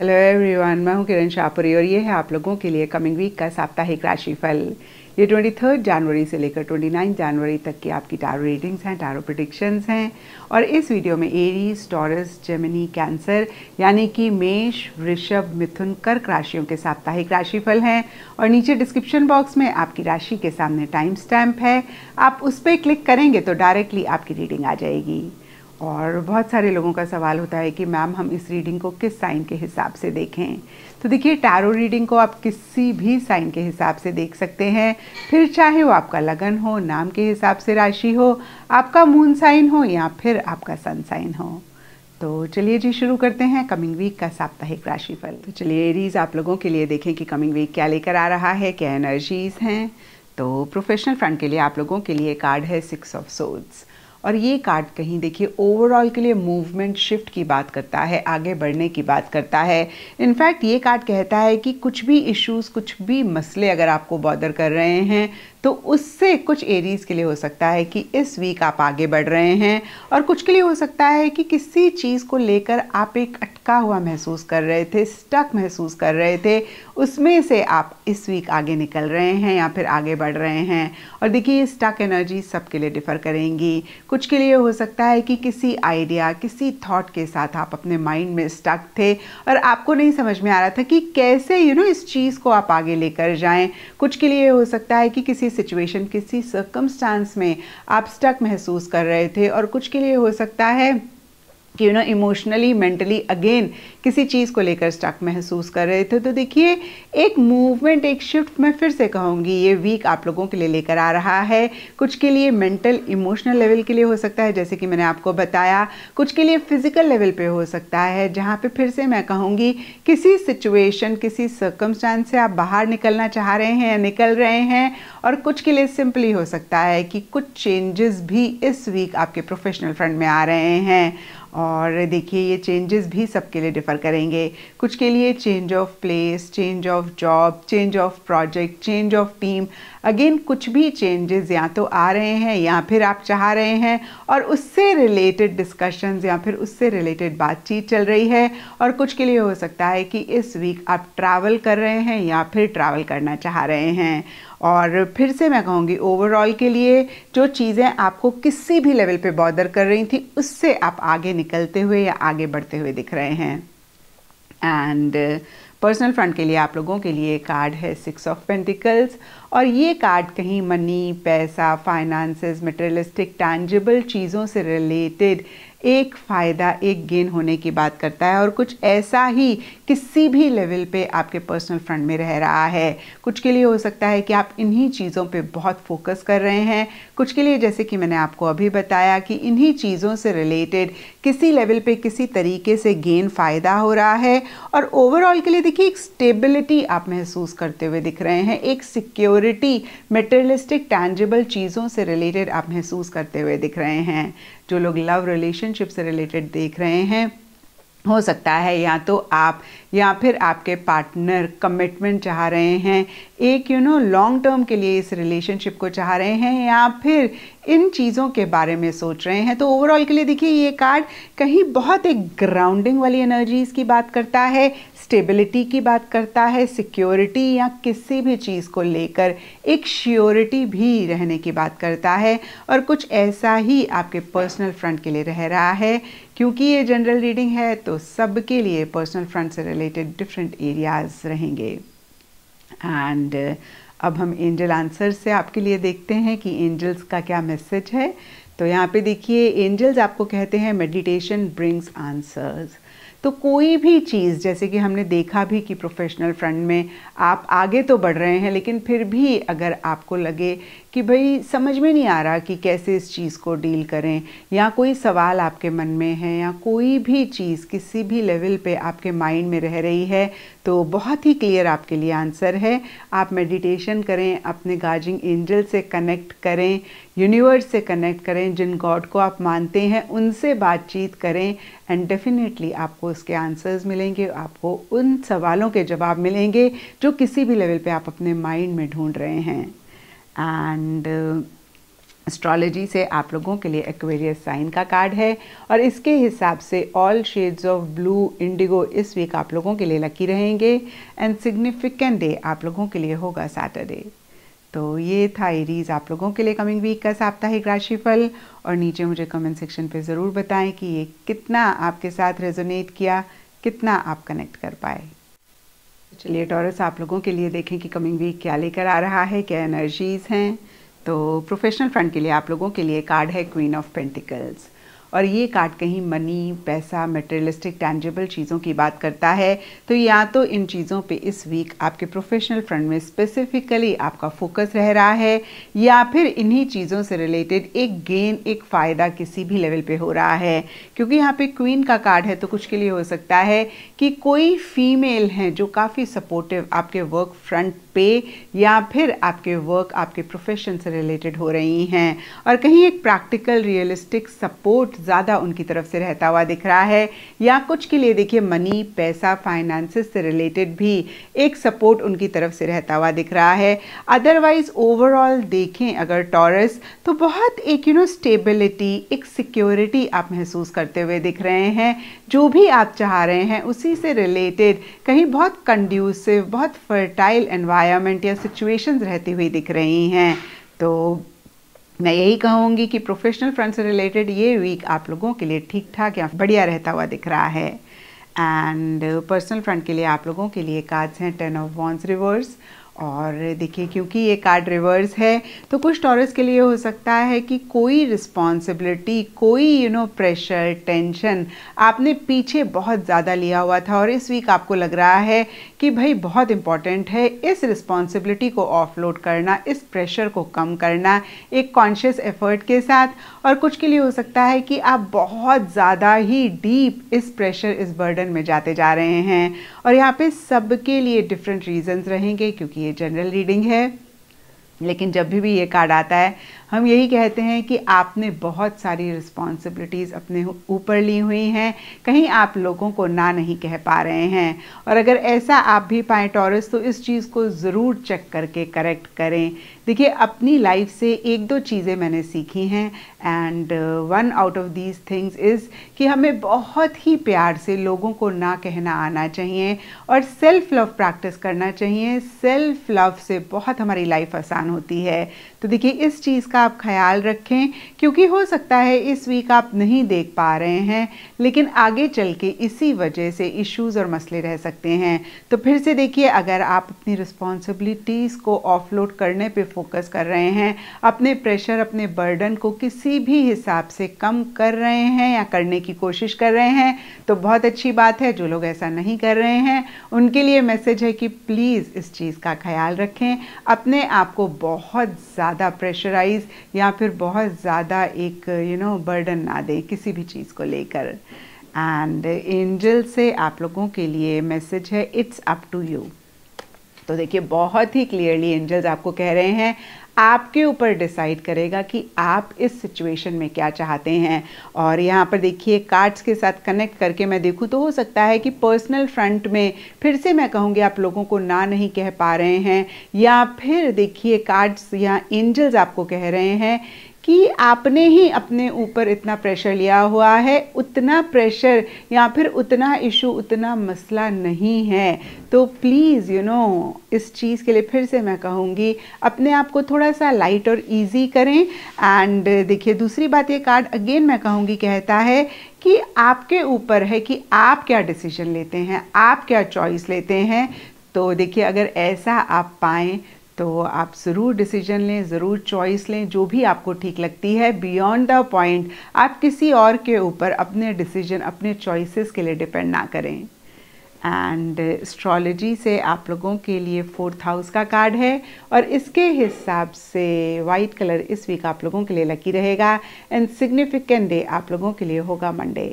Hello everyone, मैं हूं किरण शाहपुरी और ये है आप लोगों के लिए कमिंग वीक का साप्ताहिक राशिफल। ये 23 जनवरी से लेकर 29 जनवरी तक की आपकी टैरो रीडिंग्स हैं, टैरो प्रेडिक्शंस हैं। और इस वीडियो में एरीज, टॉरस, जेमिनी, कैंसर यानी कि मेष, वृषभ, मिथुन, कर्क राशियों के साप्ताहिक राशिफल हैं। और नीचे डिस्क्रिप्शन बॉक्स में आपकी राशि के सामने टाइम स्टैम्प है, आप उस पर क्लिक करेंगे तो डायरेक्टली आपकी रीडिंग आ जाएगी। और बहुत सारे लोगों का सवाल होता है कि मैम हम इस रीडिंग को किस साइन के हिसाब से देखें। तो देखिए, टैरो रीडिंग को आप किसी भी साइन के हिसाब से देख सकते हैं, फिर चाहे वो आपका लगन हो, नाम के हिसाब से राशि हो, आपका मून साइन हो या फिर आपका सन साइन हो। तो चलिए जी, शुरू करते हैं कमिंग वीक का साप्ताहिक राशिफल। तो चलिए एरीज, आप लोगों के लिए देखें कि कमिंग वीक क्या लेकर आ रहा है, क्या एनर्जीज हैं। तो प्रोफेशनल फ्रंट के लिए आप लोगों के लिए कार्ड है 6 ऑफ सोर्ड्स। और ये कार्ड कहीं देखिए ओवरऑल के लिए मूवमेंट, शिफ्ट की बात करता है, आगे बढ़ने की बात करता है। इनफैक्ट ये कार्ड कहता है कि कुछ भी इश्यूज, कुछ भी मसले अगर आपको बॉदर कर रहे हैं तो उससे कुछ एरीज के लिए हो सकता है कि इस वीक आप आगे बढ़ रहे हैं, और कुछ के लिए हो सकता है कि किसी चीज़ को लेकर आप एक अटका हुआ महसूस कर रहे थे, स्टक महसूस कर रहे थे, उसमें से आप इस वीक आगे निकल रहे हैं या फिर आगे बढ़ रहे हैं। और देखिए, ये स्टक एनर्जी सबके लिए डिफर करेंगी। कुछ के लिए हो सकता है कि किसी आइडिया, किसी थॉट के साथ आप अपने माइंड में स्टक थे और आपको नहीं समझ में आ रहा था कि कैसे इस चीज़ को आप आगे लेकर जाएं। कुछ के लिए हो सकता है कि किसी सिचुएशन, किसी सर्कमस्टांस में आप स्टक महसूस कर रहे थे, और कुछ के लिए हो सकता है कि इमोशनली, मेंटली अगेन किसी चीज़ को लेकर स्टक महसूस कर रहे थे। तो देखिए, एक मूवमेंट, एक शिफ्ट, मैं फिर से कहूँगी, ये वीक आप लोगों के लिए लेकर आ रहा है। कुछ के लिए मेंटल, इमोशनल लेवल के लिए हो सकता है, जैसे कि मैंने आपको बताया। कुछ के लिए फिजिकल लेवल पे हो सकता है, जहाँ पे फिर से मैं कहूँगी किसी सिचुएशन, किसी सर्कमस्टांस से आप बाहर निकलना चाह रहे हैं या निकल रहे हैं। और कुछ के लिए सिंपली हो सकता है कि कुछ चेंजेस भी इस वीक आपके प्रोफेशनल फ्रंट में आ रहे हैं। और देखिए, ये चेंजेस भी सबके लिए डिफ़र करेंगे। कुछ के लिए change of place, change of job, change of project, change of team, again कुछ भी चेंजेस या तो आ रहे हैं या फिर आप चाह रहे हैं, और उससे रिलेटेड डिस्कशंस या फिर उससे रिलेटेड बातचीत चल रही है। और कुछ के लिए हो सकता है कि इस वीक आप ट्रैवल कर रहे हैं या फिर ट्रैवल करना चाह रहे हैं। और फिर से मैं कहूँगी, ओवरऑल के लिए जो चीज़ें आपको किसी भी लेवल पे बॉदर कर रही थी, उससे आप आगे निकलते हुए या आगे बढ़ते हुए दिख रहे हैं। एंड पर्सनल फ्रंट के लिए आप लोगों के लिए कार्ड है 6 ऑफ पेंटिकल्स। और ये कार्ड कहीं मनी, पैसा, फाइनेंसेस, मटेरियलिस्टिक, टैंजिबल चीज़ों से रिलेटेड एक फ़ायदा, एक गेन होने की बात करता है। और कुछ ऐसा ही किसी भी लेवल पे आपके पर्सनल फ्रंट में रह रहा है। कुछ के लिए हो सकता है कि आप इन्हीं चीज़ों पे बहुत फोकस कर रहे हैं। कुछ के लिए, जैसे कि मैंने आपको अभी बताया, कि इन्हीं चीज़ों से रिलेटेड किसी लेवल पे किसी तरीके से गेन फ़ायदा हो रहा है। और ओवरऑल के लिए देखिए, एक स्टेबिलिटी आप महसूस करते हुए दिख रहे हैं, एक सिक्योरिटी, मटेरियलिस्टिक, टैंजिबल चीज़ों से रिलेटेड आप महसूस करते हुए दिख रहे हैं। जो लोग लव रिलेशनशिप से रिलेटेड देख रहे हैं, हो सकता है या तो आप या फिर आपके पार्टनर कमिटमेंट चाह रहे हैं, एक लॉन्ग टर्म के लिए इस रिलेशनशिप को चाह रहे हैं, या फिर इन चीज़ों के बारे में सोच रहे हैं। तो ओवरऑल के लिए देखिए, ये कार्ड कहीं बहुत एक ग्राउंडिंग वाली एनर्जीज की बात करता है, स्टेबिलिटी की बात करता है, सिक्योरिटी या किसी भी चीज़ को लेकर एक श्योरिटी भी रहने की बात करता है। और कुछ ऐसा ही आपके पर्सनल फ्रंट के लिए रह रहा है। क्योंकि ये जनरल रीडिंग है तो सबके लिए पर्सनल फ्रंट से रिलेटेड डिफरेंट एरियाज रहेंगे। एंड अब हम एंजल आंसर से आपके लिए देखते हैं कि एंजल्स का क्या मैसेज है। तो यहाँ पे देखिए, एंजल्स आपको कहते हैं मेडिटेशन ब्रिंग्स आंसर्स। तो कोई भी चीज़, जैसे कि हमने देखा भी कि प्रोफेशनल फ्रंट में आप आगे तो बढ़ रहे हैं, लेकिन फिर भी अगर आपको लगे कि भाई समझ में नहीं आ रहा कि कैसे इस चीज़ को डील करें, या कोई सवाल आपके मन में है, या कोई भी चीज़ किसी भी लेवल पे आपके माइंड में रह रही है, तो बहुत ही क्लियर आपके लिए आंसर है। आप मेडिटेशन करें, अपने गार्डियन एंजल से कनेक्ट करें, यूनिवर्स से कनेक्ट करें, जिन गॉड को आप मानते हैं उनसे बातचीत करें, एंड डेफिनेटली आपको उसके आंसर्स मिलेंगे, आपको उन सवालों के जवाब मिलेंगे जो किसी भी लेवल पे आप अपने माइंड में ढूंढ रहे हैं। एंड एस्ट्रोलॉजी से आप लोगों के लिए एक्वेरियस साइन का कार्ड है और इसके हिसाब से all shades of blue Indigo इस वीक आप लोगों के लिए लकी रहेंगे एंड सिग्निफिकेंट डे आप लोगों के लिए होगा सैटरडे। तो ये था एरीज आप लोगों के लिए कमिंग वीक का साप्ताहिक राशिफल और नीचे मुझे कमेंट सेक्शन पे ज़रूर बताएं कि ये कितना आपके साथ रेजोनेट किया, कितना आप कनेक्ट कर पाए। चलिए टॉरस आप लोगों के लिए देखें कि कमिंग वीक क्या लेकर आ रहा है, क्या एनर्जीज़ हैं। तो प्रोफेशनल फ्रंट के लिए आप लोगों के लिए कार्ड है क्वीन ऑफ पेंटिकल्स और ये कार्ड कहीं मनी, पैसा, मटेरियलिस्टिक टैंजिबल चीज़ों की बात करता है। तो या तो इन चीज़ों पे इस वीक आपके प्रोफेशनल फ्रंट में स्पेसिफिकली आपका फोकस रह रहा है या फिर इन्हीं चीज़ों से रिलेटेड एक गेन, एक फ़ायदा किसी भी लेवल पे हो रहा है। क्योंकि यहाँ पे क्वीन का कार्ड है तो कुछ के लिए हो सकता है कि कोई फीमेल हैं जो काफ़ी सपोर्टिव आपके वर्क फ्रंट पे या फिर आपके वर्क, आपके प्रोफेशन से रिलेटेड हो रही हैं और कहीं एक प्रैक्टिकल रियलिस्टिक सपोर्ट ज़्यादा उनकी तरफ से रहता हुआ दिख रहा है। या कुछ के लिए देखिए मनी, पैसा, फाइनेंसेस से रिलेटेड भी एक सपोर्ट उनकी तरफ से रहता हुआ दिख रहा है। अदरवाइज ओवरऑल देखें अगर टॉरस तो बहुत एक स्टेबिलिटी, एक सिक्योरिटी आप महसूस करते हुए दिख रहे हैं। जो भी आप चाह रहे हैं उसी से रिलेटेड कहीं बहुत कंड्यूसिव, बहुत फर्टाइल एनवायरनमेंट या सिचुएशंस रहती हुई दिख रही हैं। तो मैं यही कहूँगी कि प्रोफेशनल फ्रंट से रिलेटेड ये वीक आप लोगों के लिए ठीक ठाक या बढ़िया रहता हुआ दिख रहा है। एंड पर्सनल फ्रंट के लिए आप लोगों के लिए कार्ड्स हैं 10 ऑफ वॉन्ड्स रिवर्स और देखिए क्योंकि ये कार्ड रिवर्स है तो कुछ टॉरस के लिए हो सकता है कि कोई रिस्पॉन्सिबिलिटी, कोई प्रेशर, टेंशन आपने पीछे बहुत ज़्यादा लिया हुआ था और इस वीक आपको लग रहा है कि भाई बहुत इम्पॉर्टेंट है इस रिस्पॉन्सिबिलिटी को ऑफलोड करना, इस प्रेशर को कम करना एक कॉन्शियस एफर्ट के साथ। और कुछ के लिए हो सकता है कि आप बहुत ज़्यादा ही डीप इस प्रेशर, इस बर्डन में जाते जा रहे हैं और यहाँ पे सबके लिए डिफरेंट रीजंस रहेंगे क्योंकि ये जनरल रीडिंग है। लेकिन जब भी ये कार्ड आता है हम यही कहते हैं कि आपने बहुत सारी रिस्पॉन्सिबिलिटीज़ अपने ऊपर ली हुई हैं, कहीं आप लोगों को ना नहीं कह पा रहे हैं और अगर ऐसा आप भी पाएँ टॉरस तो इस चीज़ को ज़रूर चेक करके करेक्ट करें। देखिए अपनी लाइफ से एक दो चीज़ें मैंने सीखी हैं and one out of these things is कि हमें बहुत ही प्यार से लोगों को ना कहना आना चाहिए और सेल्फ लव प्रैक्टिस करना चाहिए। सेल्फ लव से बहुत हमारी लाइफ आसान होती है। तो देखिए इस चीज़ का आप ख्याल रखें क्योंकि हो सकता है इस वीक आप नहीं देख पा रहे हैं लेकिन आगे चल के इसी वजह से इश्यूज़ और मसले रह सकते हैं। तो फिर से देखिए अगर आप अपनी रिस्पॉन्सिबिलिटीज़ को ऑफलोड करने पे फोकस कर रहे हैं, अपने प्रेशर, अपने बर्डन को किसी भी हिसाब से कम कर रहे हैं या करने की कोशिश कर रहे हैं तो बहुत अच्छी बात है। जो लोग ऐसा नहीं कर रहे हैं उनके लिए मैसेज है कि प्लीज़ इस चीज़ का ख्याल रखें, अपने आप को बहुत ज़्यादा प्रेशराइज या फिर बहुत ज़्यादा एक बर्डन ना दें किसी भी चीज़ को लेकर। एंड एंजल से आप लोगों के लिए मैसेज है इट्स अप टू यू। तो देखिए बहुत ही क्लियरली एंजल्स आपको कह रहे हैं आपके ऊपर डिसाइड करेगा कि आप इस सिचुएशन में क्या चाहते हैं। और यहाँ पर देखिए कार्ड्स के साथ कनेक्ट करके मैं देखूँ तो हो सकता है कि पर्सनल फ्रंट में फिर से मैं कहूँगी आप लोगों को ना नहीं कह पा रहे हैं या फिर देखिए कार्ड्स या एंजल्स आपको कह रहे हैं कि आपने ही अपने ऊपर इतना प्रेशर लिया हुआ है, उतना प्रेशर या फिर उतना इशू, उतना मसला नहीं है। तो प्लीज़ इस चीज़ के लिए फिर से मैं कहूँगी अपने आप को थोड़ा सा लाइट और इजी करें। एंड देखिए दूसरी बात ये कार्ड अगेन मैं कहूँगी कहता है कि आपके ऊपर है कि आप क्या डिसीजन लेते हैं, आप क्या चॉइस लेते हैं। तो देखिए अगर ऐसा आप पाएँ तो आप ज़रूर डिसीजन लें, ज़रूर चॉइस लें जो भी आपको ठीक लगती है। बियॉन्ड द पॉइंट आप किसी और के ऊपर अपने डिसीजन, अपने चॉइसेस के लिए डिपेंड ना करें। एंड एस्ट्रोलॉजी से आप लोगों के लिए 4th हाउस का कार्ड है और इसके हिसाब से वाइट कलर इस वीक आप लोगों के लिए लकी रहेगा एंड सिग्निफिकेंट डे आप लोगों के लिए होगा मंडे।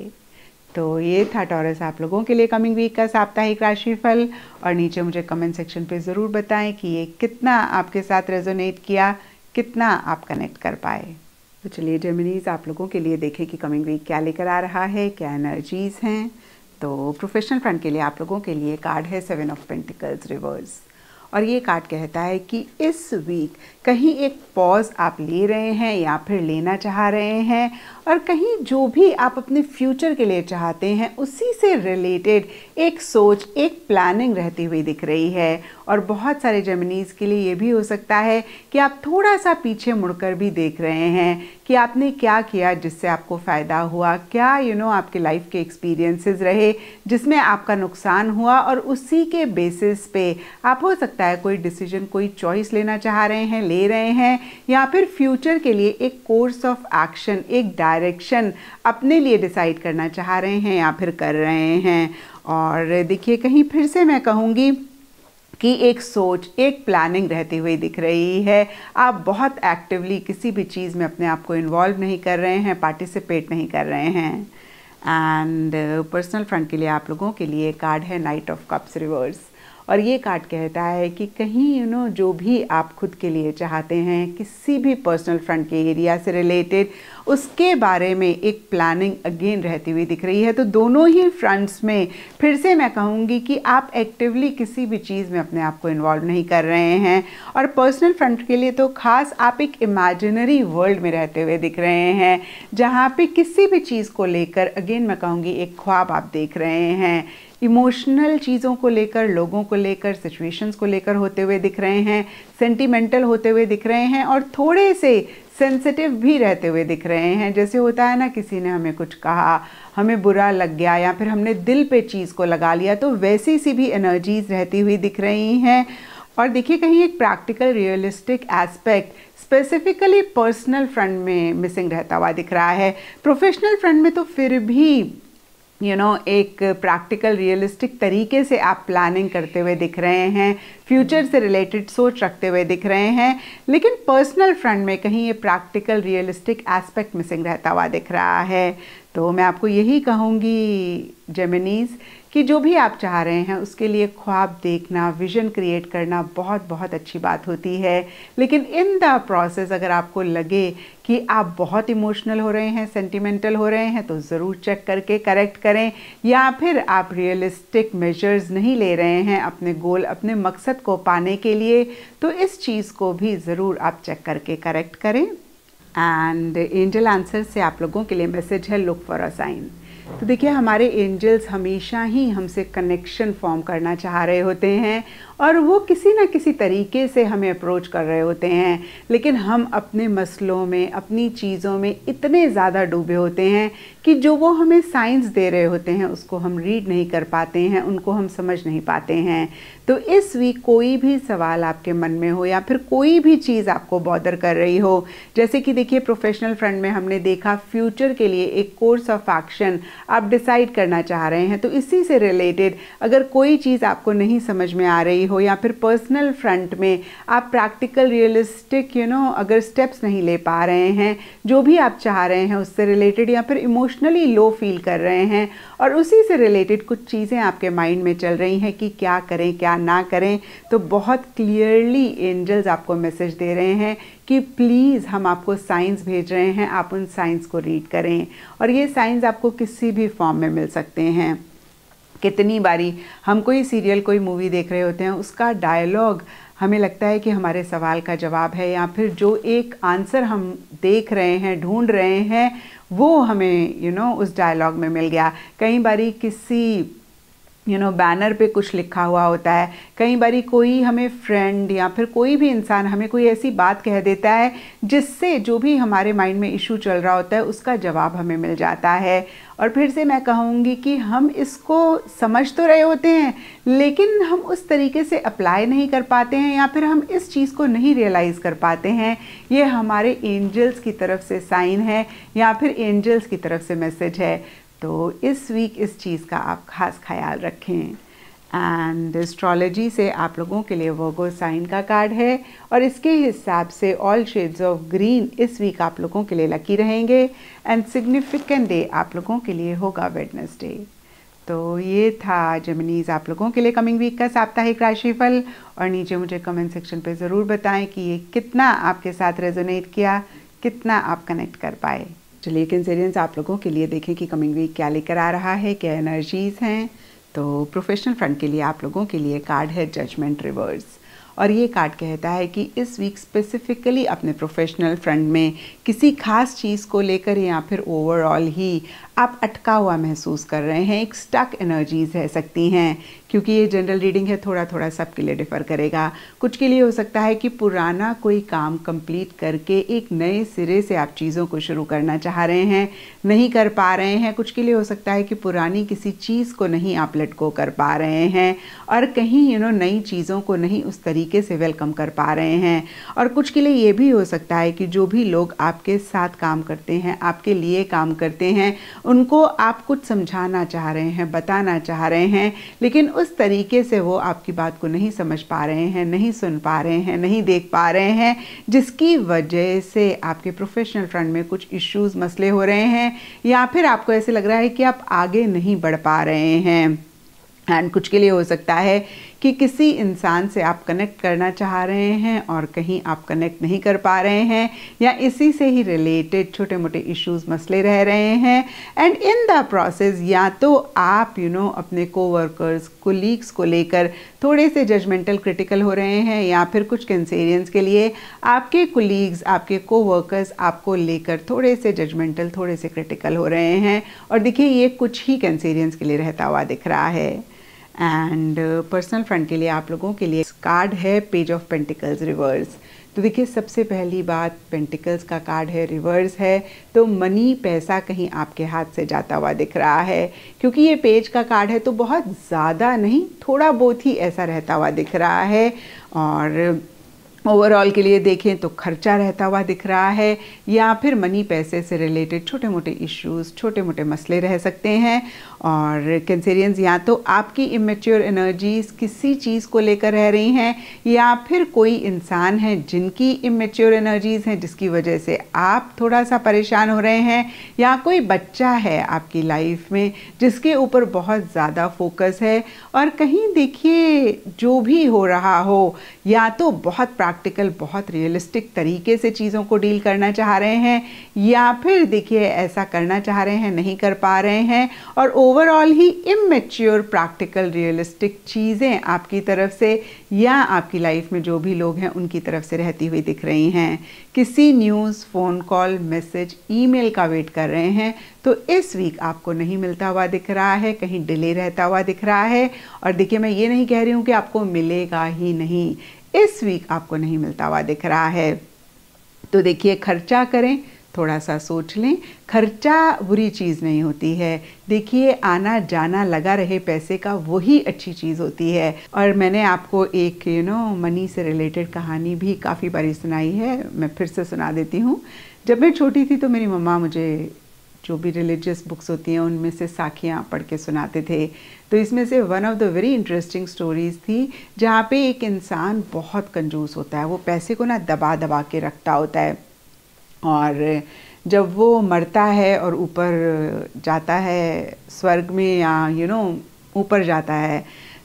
तो ये था टॉरस आप लोगों के लिए कमिंग वीक का साप्ताहिक राशिफल और नीचे मुझे कमेंट सेक्शन पे ज़रूर बताएं कि ये कितना आपके साथ रेजोनेट किया, कितना आप कनेक्ट कर पाए। तो चलिए जेमिनीज आप लोगों के लिए देखें कि कमिंग वीक क्या लेकर आ रहा है, क्या एनर्जीज़ हैं। तो प्रोफेशनल फ्रंट के लिए आप लोगों के लिए कार्ड है 7 ऑफ पेंटिकल्स रिवर्स और ये कार्ड कहता है कि इस वीक कहीं एक पॉज आप ले रहे हैं या फिर लेना चाह रहे हैं, और कहीं जो भी आप अपने फ्यूचर के लिए चाहते हैं उसी से रिलेटेड एक सोच, एक प्लानिंग रहती हुई दिख रही है। और बहुत सारे जेमिनीज़ के लिए ये भी हो सकता है कि आप थोड़ा सा पीछे मुड़कर भी देख रहे हैं कि आपने क्या किया जिससे आपको फ़ायदा हुआ, क्या आपके लाइफ के एक्सपीरियंसेस रहे जिसमें आपका नुकसान हुआ, और उसी के बेसिस पे आप हो सकता है कोई डिसीजन, कोई चॉइस लेना चाह रहे हैं, ले रहे हैं, या फिर फ्यूचर के लिए एक कोर्स ऑफ एक्शन, एक डायरेक्शन अपने लिए डिसाइड करना चाह रहे हैं या फिर कर रहे हैं। और देखिए, कहीं फिर से मैं कहूँगी कि एक सोच, एक प्लानिंग रहती हुई दिख रही है। आप बहुत एक्टिवली किसी भी चीज़ में अपने आप को इन्वॉल्व नहीं कर रहे हैं, पार्टिसिपेट नहीं कर रहे हैं। एंड पर्सनल फ्रंट के लिए आप लोगों के लिए कार्ड है नाइट ऑफ कप्स रिवर्स, और ये कार्ड कहता है कि कहीं जो भी आप खुद के लिए चाहते हैं, किसी भी पर्सनल फ्रंट के एरिया से रिलेटेड, उसके बारे में एक प्लानिंग अगेन रहती हुई दिख रही है। तो दोनों ही फ्रंट्स में फिर से मैं कहूँगी कि आप एक्टिवली किसी भी चीज़ में अपने आप को इन्वॉल्व नहीं कर रहे हैं। और पर्सनल फ्रंट के लिए तो खास आप एक इमेजिनरी वर्ल्ड में रहते हुए दिख रहे हैं, जहाँ पे किसी भी चीज़ को लेकर अगेन मैं कहूँगी एक ख्वाब आप देख रहे हैं। इमोशनल चीज़ों को लेकर, लोगों को लेकर, सिचुएशंस को लेकर होते हुए दिख रहे हैं, सेंटिमेंटल होते हुए दिख रहे हैं, और थोड़े से सेंसिटिव भी रहते हुए दिख रहे हैं। जैसे होता है ना, किसी ने हमें कुछ कहा, हमें बुरा लग गया, या फिर हमने दिल पे चीज़ को लगा लिया, तो वैसी सी भी एनर्जीज रहती हुई दिख रही हैं। और देखिए, कहीं एक practical realistic aspect specifically personal front में मिसिंग रहता हुआ दिख रहा है। प्रोफेशनल फ्रंट में तो फिर भी एक प्रैक्टिकल रियलिस्टिक तरीके से आप प्लानिंग करते हुए दिख रहे हैं, फ्यूचर से रिलेटेड सोच रखते हुए दिख रहे हैं, लेकिन पर्सनल फ्रंट में कहीं ये प्रैक्टिकल रियलिस्टिक एस्पेक्ट मिसिंग रहता हुआ दिख रहा है। तो मैं आपको यही कहूँगी जेमिनीज़ कि जो भी आप चाह रहे हैं उसके लिए ख्वाब देखना, विजन क्रिएट करना बहुत बहुत अच्छी बात होती है। लेकिन इन द प्रोसेस अगर आपको लगे कि आप बहुत इमोशनल हो रहे हैं, सेंटिमेंटल हो रहे हैं, तो ज़रूर चेक करके करेक्ट करें। या फिर आप रियलिस्टिक मेजर्स नहीं ले रहे हैं अपने गोल, अपने मकसद को पाने के लिए, तो इस चीज़ को भी ज़रूर आप चेक करके करेक्ट करें। एंड एंजल आंसर से आप लोगों के लिए मैसेज है, लुक फॉर अ साइन। तो देखिए, हमारे एंजल्स हमेशा ही हमसे कनेक्शन फॉर्म करना चाह रहे होते हैं, और वो किसी ना किसी तरीके से हमें अप्रोच कर रहे होते हैं, लेकिन हम अपने मसलों में, अपनी चीज़ों में इतने ज़्यादा डूबे होते हैं कि जो वो हमें साइंस दे रहे होते हैं उसको हम रीड नहीं कर पाते हैं, उनको हम समझ नहीं पाते हैं। तो इस वीक कोई भी सवाल आपके मन में हो, या फिर कोई भी चीज़ आपको बॉदर कर रही हो, जैसे कि देखिए प्रोफेशनल फ्रंट में हमने देखा फ्यूचर के लिए एक कोर्स ऑफ एक्शन आप डिसाइड करना चाह रहे हैं, तो इसी से रिलेटेड अगर कोई चीज़ आपको नहीं समझ में आ रही हो, या फिर पर्सनल फ्रंट में आप प्रैक्टिकल रियलिस्टिक अगर स्टेप्स नहीं ले पा रहे हैं, जो भी आप चाह रहे हैं उससे रिलेटेड, या फिर इमोशनली लो फील कर रहे हैं और उसी से रिलेटेड कुछ चीज़ें आपके माइंड में चल रही हैं कि क्या करें क्या ना करें, तो बहुत क्लियरली एंजल्स आपको मैसेज दे रहे हैं कि प्लीज़ हम आपको साइंस भेज रहे हैं, आप उन साइंस को रीड करें। और ये साइंस आपको किसी भी फॉर्म में मिल सकते हैं। कितनी बारी हम कोई सीरियल, कोई मूवी देख रहे होते हैं, उसका डायलॉग हमें लगता है कि हमारे सवाल का जवाब है, या फिर जो एक आंसर हम देख रहे हैं, ढूंढ रहे हैं, वो हमें उस डायलॉग में मिल गया। कई बारी किसी बैनर पे कुछ लिखा हुआ होता है, कई बारी कोई हमें फ्रेंड या फिर कोई भी इंसान हमें कोई ऐसी बात कह देता है जिससे जो भी हमारे माइंड में इशू चल रहा होता है उसका जवाब हमें मिल जाता है। और फिर से मैं कहूँगी कि हम इसको समझ तो रहे होते हैं, लेकिन हम उस तरीके से अप्लाई नहीं कर पाते हैं, या फिर हम इस चीज़ को नहीं रियलाइज़ कर पाते हैं। ये हमारे एंजल्स की तरफ से साइन है, या फिर एंजल्स की तरफ से मैसेज है। तो इस वीक इस चीज़ का आप खास ख्याल रखें। एंड एस्ट्रोलॉजी से आप लोगों के लिए वर्गो साइन का कार्ड है, और इसके हिसाब से ऑल शेड्स ऑफ ग्रीन इस वीक आप लोगों के लिए लकी रहेंगे। एंड सिग्निफिकेंट डे आप लोगों के लिए होगा वेडनेसडे। तो ये था जेमिनीज आप लोगों के लिए कमिंग वीक का साप्ताहिक राशिफल। और नीचे मुझे कमेंट सेक्शन पे ज़रूर बताएं कि ये कितना आपके साथ रेजोनेट किया, कितना आप कनेक्ट कर पाए। चलिए कैंसेरियंस, आप लोगों के लिए देखें कि कमिंग वीक क्या लेकर आ रहा है, क्या एनर्जीज़ हैं। तो प्रोफेशनल फ्रंट के लिए आप लोगों के लिए कार्ड है जजमेंट रिवर्स, और ये कार्ड कहता है कि इस वीक स्पेसिफिकली अपने प्रोफेशनल फ्रंट में किसी खास चीज़ को लेकर या फिर ओवरऑल ही आप अटका हुआ महसूस कर रहे हैं, एक स्टक एनर्जीज रह सकती हैं, क्योंकि ये जनरल रीडिंग है, थोड़ा थोड़ा सबके लिए डिफ़र करेगा। कुछ के लिए हो सकता है कि पुराना कोई काम कंप्लीट करके एक नए सिरे से आप चीज़ों को शुरू करना चाह रहे हैं, नहीं कर पा रहे हैं। कुछ के लिए हो सकता है कि पुरानी किसी चीज़ को नहीं आप लेट गो कर पा रहे हैं और कहीं नई चीज़ों को नहीं उस तरीके से वेलकम कर पा रहे हैं। और कुछ के लिए ये भी हो सकता है कि जो भी लोग आपके साथ काम करते हैं, आपके लिए काम करते हैं, उनको आप कुछ समझाना चाह रहे हैं, बताना चाह रहे हैं, लेकिन उस तरीके से वो आपकी बात को नहीं समझ पा रहे हैं, नहीं सुन पा रहे हैं, नहीं देख पा रहे हैं, जिसकी वजह से आपके प्रोफेशनल फ्रंट में कुछ इश्यूज मसले हो रहे हैं या फिर आपको ऐसे लग रहा है कि आप आगे नहीं बढ़ पा रहे हैं। एंड कुछ के लिए हो सकता है कि किसी इंसान से आप कनेक्ट करना चाह रहे हैं और कहीं आप कनेक्ट नहीं कर पा रहे हैं या इसी से ही रिलेटेड छोटे मोटे इश्यूज मसले रह रहे हैं। एंड इन द प्रोसेस या तो आप अपने कोवर्कर्स, कोलीग्स को लेकर थोड़े से जजमेंटल क्रिटिकल हो रहे हैं या फिर कुछ कैंसेरियंस के लिए आपके कोलीग्स, आपके कोवर्कर्स आपको लेकर थोड़े से जजमेंटल, थोड़े से क्रिटिकल हो रहे हैं। और देखिए ये कुछ ही कैंसेरियंस के लिए रहता हुआ दिख रहा है। एंड पर्सनल फ्रंट के लिए आप लोगों के लिए कार्ड है पेज ऑफ पेंटिकल्स रिवर्स। तो देखिए सबसे पहली बात, पेंटिकल्स का कार्ड है, रिवर्स है, तो मनी, पैसा कहीं आपके हाथ से जाता हुआ दिख रहा है। क्योंकि ये पेज का कार्ड है तो बहुत ज़्यादा नहीं, थोड़ा बहुत ही ऐसा रहता हुआ दिख रहा है। और ओवरऑल के लिए देखें तो खर्चा रहता हुआ दिख रहा है या फिर मनी, पैसे से रिलेटेड छोटे मोटे इश्यूज, छोटे मोटे मसले रह सकते हैं। और कैंसेरियंस या तो आपकी इमेच्योर एनर्जीज किसी चीज़ को लेकर रह रही हैं या फिर कोई इंसान है जिनकी इमेच्योर एनर्जीज हैं जिसकी वजह से आप थोड़ा सा परेशान हो रहे हैं, या कोई बच्चा है आपकी लाइफ में जिसके ऊपर बहुत ज़्यादा फोकस है। और कहीं देखिए जो भी हो रहा हो या तो बहुत प्रैक्टिकल, बहुत रियलिस्टिक तरीके से चीज़ों को डील करना चाह रहे हैं या फिर देखिए ऐसा करना चाह रहे हैं, नहीं कर पा रहे हैं। और ओवरऑल ही इमेच्योर, प्रैक्टिकल, रियलिस्टिक चीज़ें आपकी तरफ से या आपकी लाइफ में जो भी लोग हैं उनकी तरफ से रहती हुई दिख रही हैं। किसी news, phone call, message, email का वेट कर रहे हैं तो इस वीक आपको नहीं मिलता हुआ दिख रहा है, कहीं डिले रहता हुआ दिख रहा है। और देखिए मैं ये नहीं कह रही हूँ कि आपको मिलेगा ही नहीं, इस वीक आपको नहीं मिलता हुआ दिख रहा है। तो देखिए खर्चा करें, थोड़ा सा सोच लें, खर्चा बुरी चीज़ नहीं होती है। देखिए आना जाना लगा रहे पैसे का, वही अच्छी चीज़ होती है। और मैंने आपको एक मनी से रिलेटेड कहानी भी काफ़ी बारी सुनाई है, मैं फिर से सुना देती हूँ। जब मैं छोटी थी तो मेरी मम्मा मुझे जो भी रिलीजियस बुक्स होती हैं उनमें से साखियाँ पढ़ के सुनाते थे। तो इसमें से one of the very interesting stories थी जहाँ पे एक इंसान बहुत कंजूस होता है, वो पैसे को ना दबा दबा के रखता होता है। और जब वो मरता है और ऊपर जाता है स्वर्ग में या ऊपर जाता है,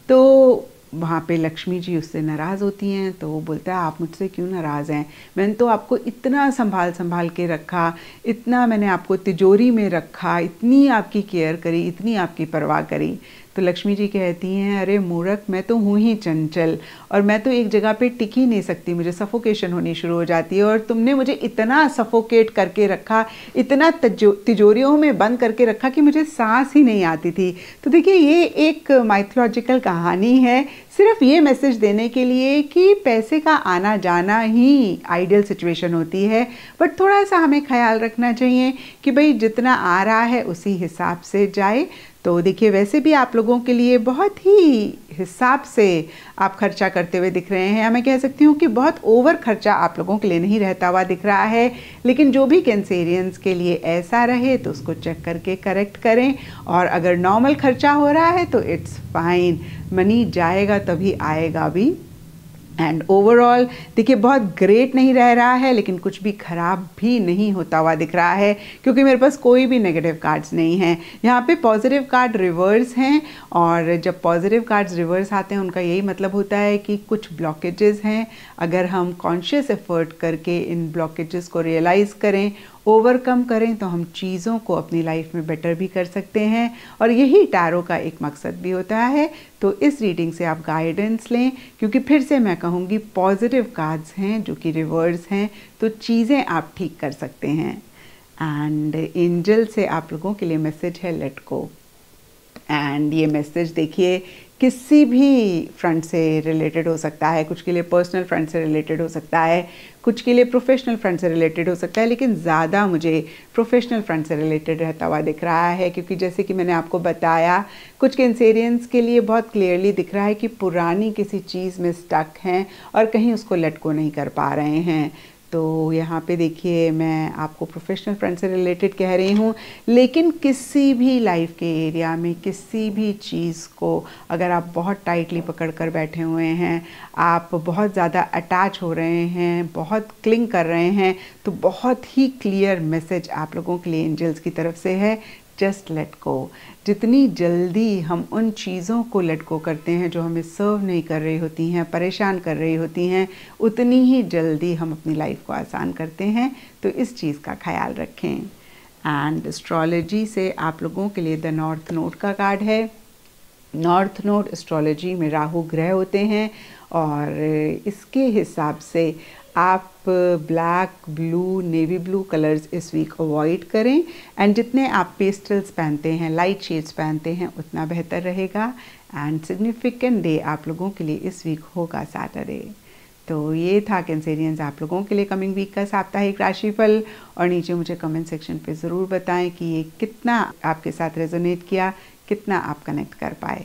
तो वहाँ पे लक्ष्मी जी उससे नाराज़ होती हैं। तो वो बोलता है आप मुझसे क्यों नाराज़ हैं, मैंने तो आपको इतना संभाल के रखा, इतना मैंने आपको तिजोरी में रखा, इतनी आपकी केयर करी, इतनी आपकी परवाह करी। तो लक्ष्मी जी कहती हैं अरे मूर्ख, मैं तो हूँ ही चंचल और मैं तो एक जगह पे टिक ही नहीं सकती, मुझे सफोकेशन होनी शुरू हो जाती है। और तुमने मुझे इतना सफोकेट करके रखा, इतना तिजोरियों में बंद करके रखा कि मुझे सांस ही नहीं आती थी। तो देखिए ये एक माइथोलॉजिकल कहानी है, सिर्फ ये मैसेज देने के लिए कि पैसे का आना जाना ही आइडियल सिचुएशन होती है, बट थोड़ा सा हमें ख्याल रखना चाहिए कि भाई जितना आ रहा है उसी हिसाब से जाए। तो देखिए वैसे भी आप लोगों के लिए बहुत ही हिसाब से आप खर्चा करते हुए दिख रहे हैं। मैं कह सकती हूँ कि बहुत ओवर खर्चा आप लोगों के लिए नहीं रहता हुआ दिख रहा है, लेकिन जो भी कैंसेरियंस के लिए ऐसा रहे तो उसको चेक करके करेक्ट करें। और अगर नॉर्मल खर्चा हो रहा है तो इट्स फाइन, मनी जाएगा तभी आएगा भी। एंड ओवरऑल देखिए बहुत ग्रेट नहीं रह रहा है, लेकिन कुछ भी ख़राब भी नहीं होता हुआ दिख रहा है, क्योंकि मेरे पास कोई भी नेगेटिव कार्ड्स नहीं हैं। यहाँ पे पॉजिटिव कार्ड रिवर्स हैं, और जब पॉजिटिव कार्ड्स रिवर्स आते हैं उनका यही मतलब होता है कि कुछ ब्लॉकेजेस हैं। अगर हम कॉन्शियस एफर्ट करके इन ब्लॉकेजेस को रियलाइज़ करें ओवरकम करें तो हम चीज़ों को अपनी लाइफ में बेटर भी कर सकते हैं, और यही टैरो का एक मकसद भी होता है। तो इस रीडिंग से आप गाइडेंस लें, क्योंकि फिर से मैं कहूँगी पॉजिटिव कार्ड्स हैं जो कि रिवर्स हैं, तो चीज़ें आप ठीक कर सकते हैं। एंड एंजल से आप लोगों के लिए मैसेज है लेट गो। एंड ये मैसेज देखिए किसी भी फ्रंट से रिलेटेड हो सकता है, कुछ के लिए पर्सनल फ्रंट से रिलेटेड हो सकता है, कुछ के लिए प्रोफेशनल फ्रंट से रिलेटेड हो सकता है, लेकिन ज़्यादा मुझे प्रोफेशनल फ्रंट से रिलेटेड रहता हुआ दिख रहा है, क्योंकि जैसे कि मैंने आपको बताया कुछ कैंसेरियंस के लिए बहुत क्लियरली दिख रहा है कि पुरानी किसी चीज़ में स्टक हैं और कहीं उसको लेट गो नहीं कर पा रहे हैं। तो यहाँ पे देखिए मैं आपको प्रोफेशनल फ्रंट से रिलेटेड कह रही हूँ, लेकिन किसी भी लाइफ के एरिया में किसी भी चीज़ को अगर आप बहुत टाइटली पकड़ कर बैठे हुए हैं, आप बहुत ज़्यादा अटैच हो रहे हैं, बहुत क्लिंग कर रहे हैं, तो बहुत ही क्लियर मैसेज आप लोगों के लिए एंजल्स की तरफ से है, जस्ट लेट गो। जितनी जल्दी हम उन चीज़ों को लेट गो करते हैं जो हमें सर्व नहीं कर रही होती हैं, परेशान कर रही होती हैं, उतनी ही जल्दी हम अपनी लाइफ को आसान करते हैं। तो इस चीज़ का ख्याल रखें। एंड एस्ट्रोलॉजी से आप लोगों के लिए द नॉर्थ नोड का कार्ड है। नॉर्थ नोड एस्ट्रोलॉजी में राहु ग्रह होते हैं, और इसके हिसाब से आप black, blue, navy blue colours इस वीक अवॉइड करें, एंड जितने आप पेस्टल्स पहनते हैं, लाइट शेड्स पहनते हैं, उतना बेहतर रहेगा। एंड सिग्निफिकेंट डे आप लोगों के लिए इस वीक होगा सैटरडे। तो ये था कैंसेरियंस आप लोगों के लिए कमिंग वीक का साप्ताहिक राशिफल, और नीचे मुझे कमेंट सेक्शन पे ज़रूर बताएं कि ये कितना आपके साथ रेजोनेट किया, कितना आप कनेक्ट कर पाए।